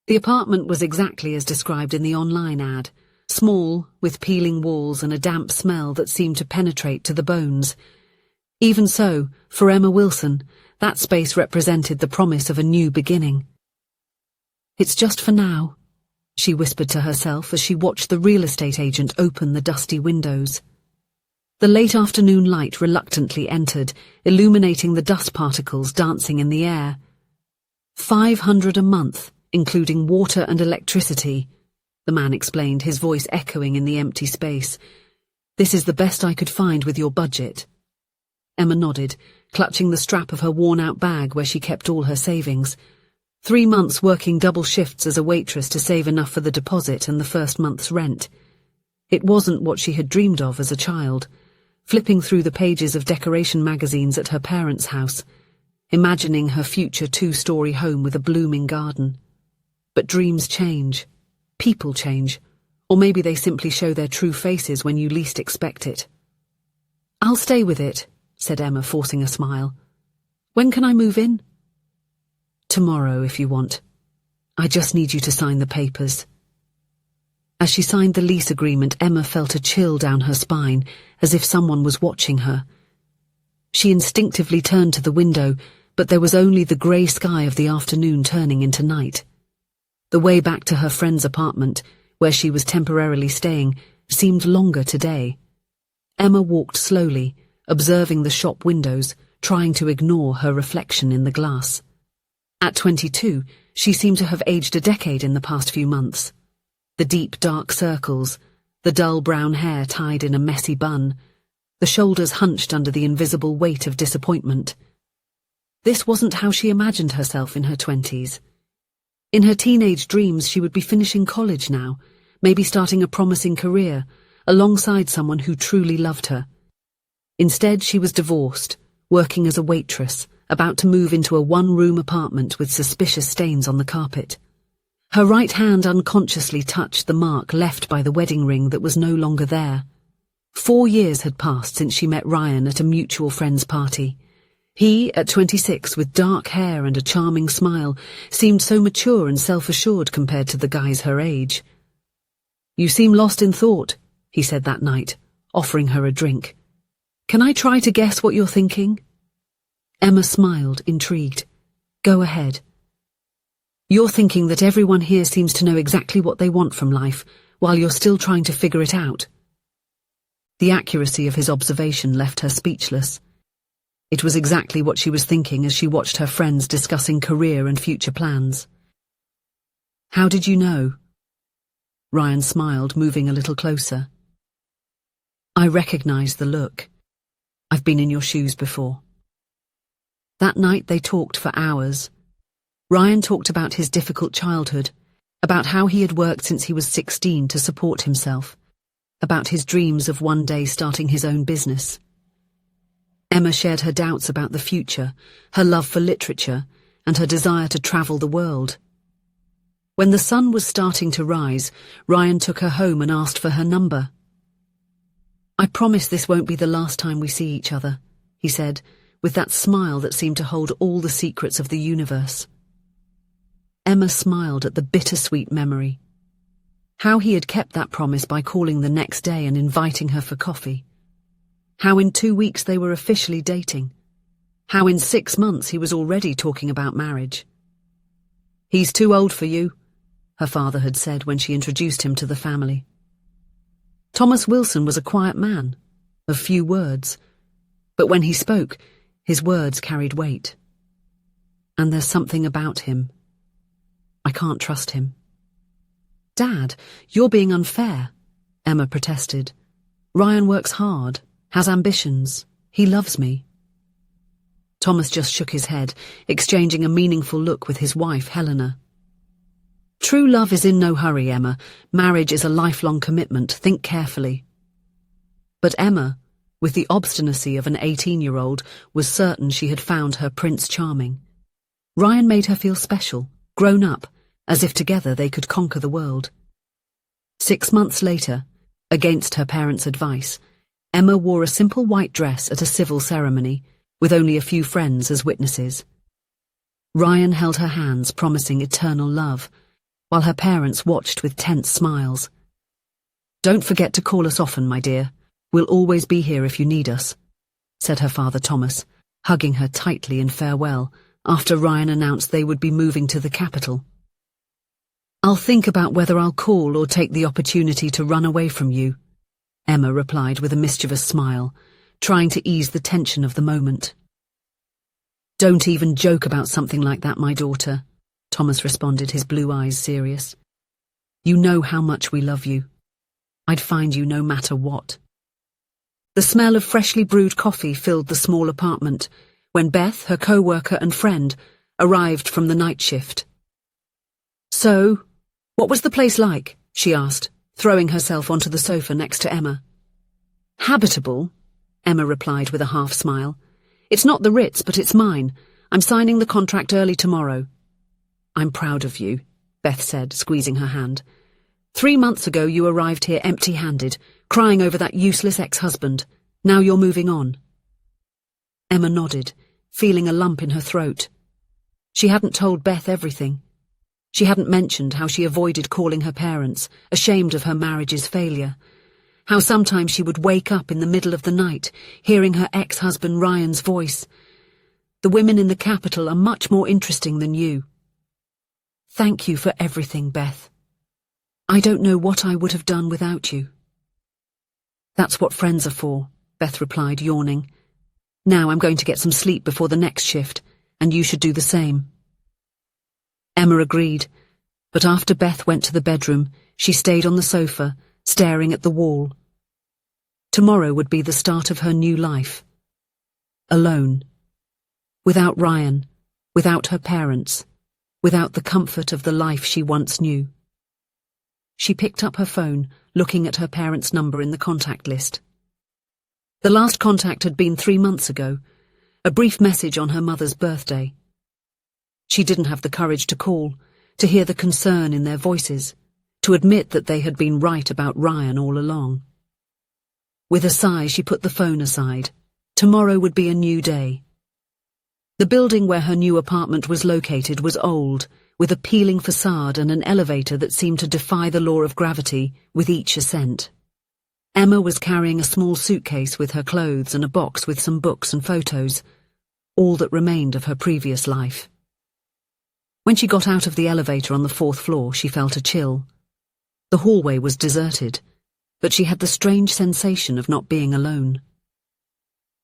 The apartment was exactly as described in the online ad. Small, with peeling walls and a damp smell that seemed to penetrate to the bones. Even so, for Emma Wilson, that space represented the promise of a new beginning. "It's just for now," she whispered to herself as she watched the real estate agent open the dusty windows. The late afternoon light reluctantly entered, illuminating the dust particles dancing in the air. 500 a month, including water and electricity, the man explained, his voice echoing in the empty space. "This is the best I could find with your budget." Emma nodded, clutching the strap of her worn-out bag where she kept all her savings. 3 months working double shifts as a waitress to save enough for the deposit and the first month's rent. It wasn't what she had dreamed of as a child, flipping through the pages of decoration magazines at her parents' house, imagining her future 2-story home with a blooming garden. But dreams change. People change. Or maybe they simply show their true faces when you least expect it. "I'll stay with it," said Emma, forcing a smile. "When can I move in?" "Tomorrow, if you want. I just need you to sign the papers." As she signed the lease agreement, Emma felt a chill down her spine, as if someone was watching her. She instinctively turned to the window, but there was only the grey sky of the afternoon turning into night. The way back to her friend's apartment, where she was temporarily staying, seemed longer today. Emma walked slowly, observing the shop windows, trying to ignore her reflection in the glass. At 22, she seemed to have aged a decade in the past few months. The deep, dark circles, the dull brown hair tied in a messy bun, the shoulders hunched under the invisible weight of disappointment. This wasn't how she imagined herself in her 20s. In her teenage dreams, she would be finishing college now, maybe starting a promising career, alongside someone who truly loved her. Instead, she was divorced, working as a waitress, about to move into a 1-room apartment with suspicious stains on the carpet. Her right hand unconsciously touched the mark left by the wedding ring that was no longer there. 4 years had passed since she met Ryan at a mutual friend's party. He, at 26, with dark hair and a charming smile, seemed so mature and self-assured compared to the guys her age. "You seem lost in thought," he said that night, offering her a drink. "Can I try to guess what you're thinking?" Emma smiled, intrigued. "Go ahead." "You're thinking that everyone here seems to know exactly what they want from life, while you're still trying to figure it out." The accuracy of his observation left her speechless. It was exactly what she was thinking as she watched her friends discussing career and future plans. "How did you know?" Ryan smiled, moving a little closer. "I recognized the look. I've been in your shoes before." That night they talked for hours. Ryan talked about his difficult childhood, about how he had worked since he was 16 to support himself, about his dreams of one day starting his own business. Emma shared her doubts about the future, her love for literature, and her desire to travel the world. When the sun was starting to rise, Ryan took her home and asked for her number. "I promise this won't be the last time we see each other," he said, with that smile that seemed to hold all the secrets of the universe. Emma smiled at the bittersweet memory. How he had kept that promise by calling the next day and inviting her for coffee. How in 2 weeks they were officially dating. How in 6 months he was already talking about marriage. "He's too old for you," her father had said when she introduced him to the family. Thomas Wilson was a quiet man, of few words, but when he spoke, his words carried weight. "And there's something about him. I can't trust him." "Dad, you're being unfair," Emma protested. "Ryan works hard, has ambitions. He loves me." Thomas just shook his head, exchanging a meaningful look with his wife, Helena. "True love is in no hurry, Emma. Marriage is a lifelong commitment. Think carefully." But Emma, with the obstinacy of an 18-year-old, was certain she had found her Prince Charming. Ryan made her feel special, grown up, as if together they could conquer the world. 6 months later, against her parents' advice, Emma wore a simple white dress at a civil ceremony, with only a few friends as witnesses. Ryan held her hands, promising eternal love, while her parents watched with tense smiles. "Don't forget to call us often, my dear. We'll always be here if you need us," said her father Thomas, hugging her tightly in farewell after Ryan announced they would be moving to the capital. "I'll think about whether I'll call or take the opportunity to run away from you," Emma replied with a mischievous smile, trying to ease the tension of the moment. "Don't even joke about something like that, my daughter," Thomas responded, his blue eyes serious. "You know how much we love you. I'd find you no matter what." The smell of freshly brewed coffee filled the small apartment when Beth, her co-worker and friend, arrived from the night shift. "So, what was the place like?" she asked, throwing herself onto the sofa next to Emma. "Habitable," Emma replied with a half-smile. "It's not the Ritz, but it's mine. I'm signing the contract early tomorrow." "I'm proud of you," Beth said, squeezing her hand. 3 months ago you arrived here empty-handed, crying over that useless ex-husband. Now you're moving on." Emma nodded, feeling a lump in her throat. She hadn't told Beth everything. She hadn't mentioned how she avoided calling her parents, ashamed of her marriage's failure. How sometimes she would wake up in the middle of the night, hearing her ex-husband Ryan's voice. "The women in the capital are much more interesting than you." "Thank you for everything, Beth. I don't know what I would have done without you." "That's what friends are for," Beth replied, yawning. "Now I'm going to get some sleep before the next shift, and you should do the same." Emma agreed, but after Beth went to the bedroom, she stayed on the sofa, staring at the wall. Tomorrow would be the start of her new life. Alone. Without Ryan, without her parents, without the comfort of the life she once knew. She picked up her phone, looking at her parents' number in the contact list. The last contact had been 3 months ago, a brief message on her mother's birthday. She didn't have the courage to call, to hear the concern in their voices, to admit that they had been right about Ryan all along. With a sigh, she put the phone aside. Tomorrow would be a new day. The building where her new apartment was located was old, with a peeling facade and an elevator that seemed to defy the law of gravity with each ascent. Emma was carrying a small suitcase with her clothes and a box with some books and photos, all that remained of her previous life. When she got out of the elevator on the 4th floor, she felt a chill. The hallway was deserted, but she had the strange sensation of not being alone.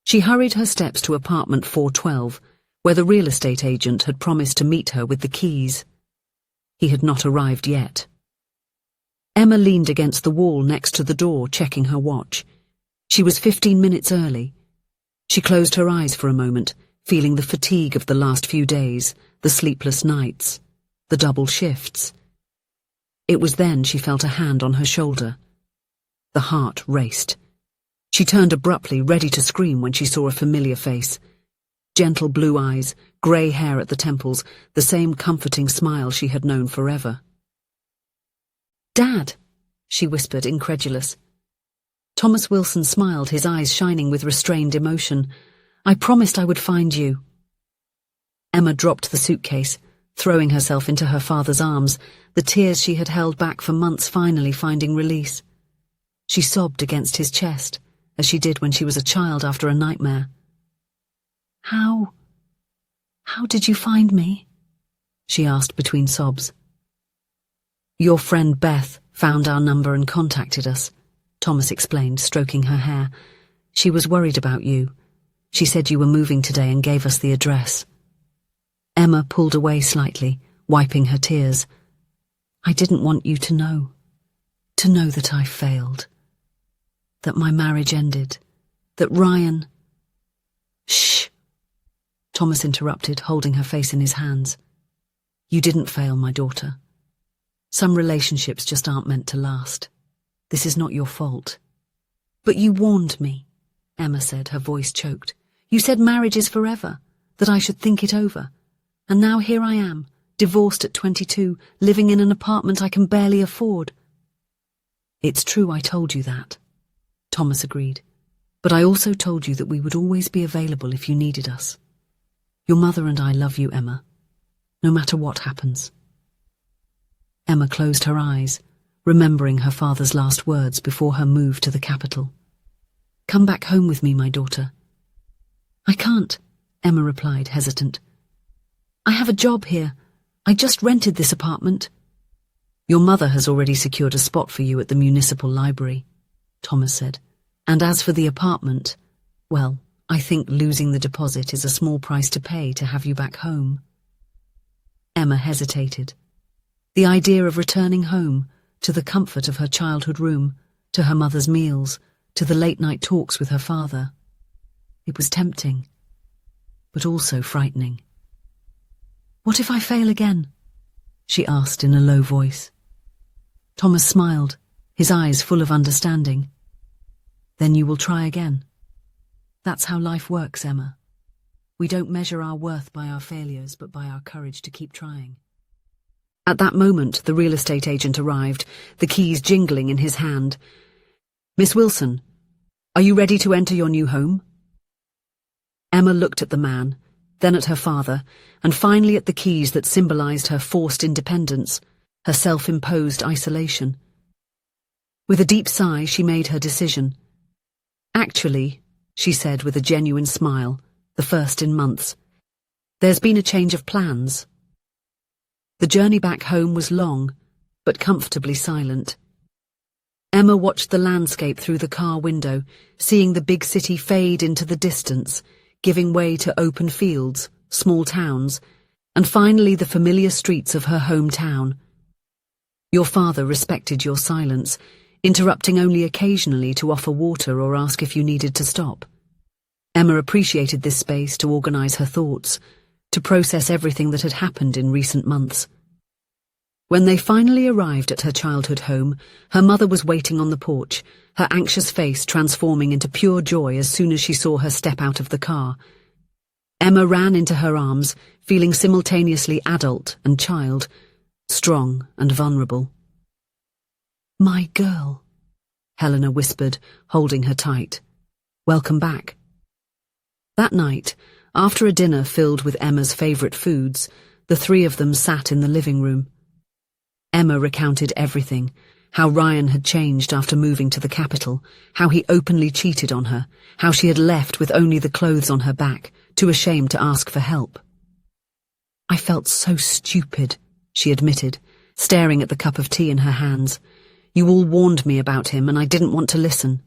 She hurried her steps to apartment 412, where the real estate agent had promised to meet her with the keys. He had not arrived yet. Emma leaned against the wall next to the door, checking her watch. She was 15 minutes early. She closed her eyes for a moment, feeling the fatigue of the last few days, the sleepless nights, the double shifts. It was then she felt a hand on her shoulder. The heart raced. She turned abruptly, ready to scream when she saw a familiar face. Gentle blue eyes, grey hair at the temples, the same comforting smile she had known forever. "Dad," she whispered, incredulous. Thomas Wilson smiled, his eyes shining with restrained emotion. "I promised I would find you." Emma dropped the suitcase, throwing herself into her father's arms, the tears she had held back for months finally finding release. She sobbed against his chest, as she did when she was a child after a nightmare. How did you find me?" she asked between sobs. "Your friend Beth found our number and contacted us," Thomas explained, stroking her hair. "She was worried about you. She said you were moving today and gave us the address." Emma pulled away slightly, wiping her tears. "I didn't want you to know that I failed, that my marriage ended, that Ryan—" "Shh!" Thomas interrupted, holding her face in his hands. "You didn't fail, my daughter. Some relationships just aren't meant to last. This is not your fault." "But you warned me," Emma said, her voice choked. "You said marriage is forever, that I should think it over. And now here I am, divorced at 22, living in an apartment I can barely afford." "It's true I told you that," Thomas agreed. "But I also told you that we would always be available if you needed us. Your mother and I love you, Emma, no matter what happens." Emma closed her eyes, remembering her father's last words before her move to the capital. "Come back home with me, my daughter." "I can't," Emma replied, hesitant. "I have a job here. I just rented this apartment." "Your mother has already secured a spot for you at the municipal library," Thomas said. "And as for the apartment, well, I think losing the deposit is a small price to pay to have you back home." Emma hesitated. The idea of returning home, to the comfort of her childhood room, to her mother's meals, to the late-night talks with her father. It was tempting, but also frightening. "What if I fail again?" she asked in a low voice. Thomas smiled, his eyes full of understanding. "Then you will try again. That's how life works, Emma. We don't measure our worth by our failures, but by our courage to keep trying." At that moment, the real estate agent arrived, the keys jingling in his hand. "Miss Wilson, are you ready to enter your new home?" Emma looked at the man, then at her father, and finally at the keys that symbolized her forced independence, her self-imposed isolation. With a deep sigh, she made her decision. "Actually," she said with a genuine smile, the first in months, "there's been a change of plans." The journey back home was long, but comfortably silent. Emma watched the landscape through the car window, seeing the big city fade into the distance, giving way to open fields, small towns, and finally the familiar streets of her hometown. Your father respected your silence, interrupting only occasionally to offer water or ask if you needed to stop. Emma appreciated this space to organize her thoughts, to process everything that had happened in recent months. When they finally arrived at her childhood home, her mother was waiting on the porch, her anxious face transforming into pure joy as soon as she saw her step out of the car. Emma ran into her arms, feeling simultaneously adult and child, strong and vulnerable. "My girl," Helena whispered, holding her tight. "Welcome back." That night, after a dinner filled with Emma's favorite foods, the three of them sat in the living room. Emma recounted everything, how Ryan had changed after moving to the capital, how he openly cheated on her, how she had left with only the clothes on her back, too ashamed to ask for help. "I felt so stupid," she admitted, staring at the cup of tea in her hands. "You all warned me about him and I didn't want to listen."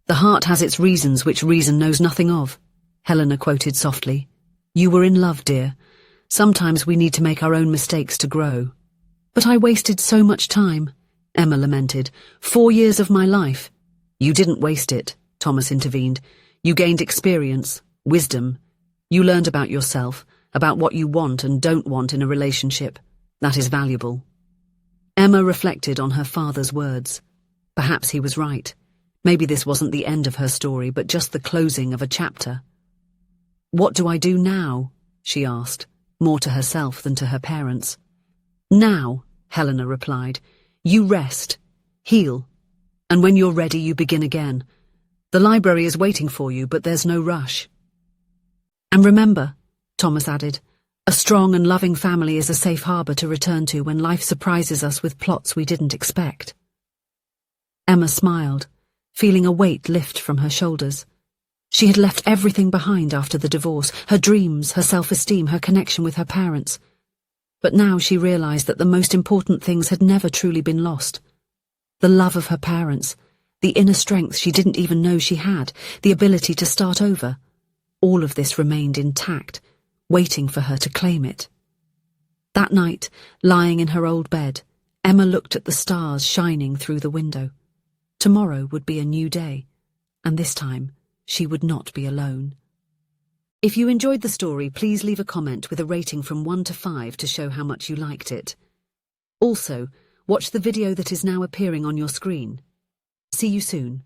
"The heart has its reasons which reason knows nothing of," Helena quoted softly. "You were in love, dear. Sometimes we need to make our own mistakes to grow." "But I wasted so much time," Emma lamented. 4 years of my life." "You didn't waste it," Thomas intervened. "You gained experience, wisdom. You learned about yourself, about what you want and don't want in a relationship. That is valuable." Emma reflected on her father's words. Perhaps he was right. Maybe this wasn't the end of her story, but just the closing of a chapter. "What do I do now?" she asked, more to herself than to her parents. "Now," Helena replied, "you rest, heal, and when you're ready you begin again. The library is waiting for you, but there's no rush." "And remember," Thomas added, "a strong and loving family is a safe harbour to return to when life surprises us with plots we didn't expect." Emma smiled, feeling a weight lift from her shoulders. She had left everything behind after the divorce, her dreams, her self-esteem, her connection with her parents. But now she realized that the most important things had never truly been lost. The love of her parents, the inner strength she didn't even know she had, the ability to start over. All of this remained intact, waiting for her to claim it. That night, lying in her old bed, Emma looked at the stars shining through the window. Tomorrow would be a new day, and this time she would not be alone. If you enjoyed the story, please leave a comment with a rating from 1 to 5 to show how much you liked it. Also, watch the video that is now appearing on your screen. See you soon.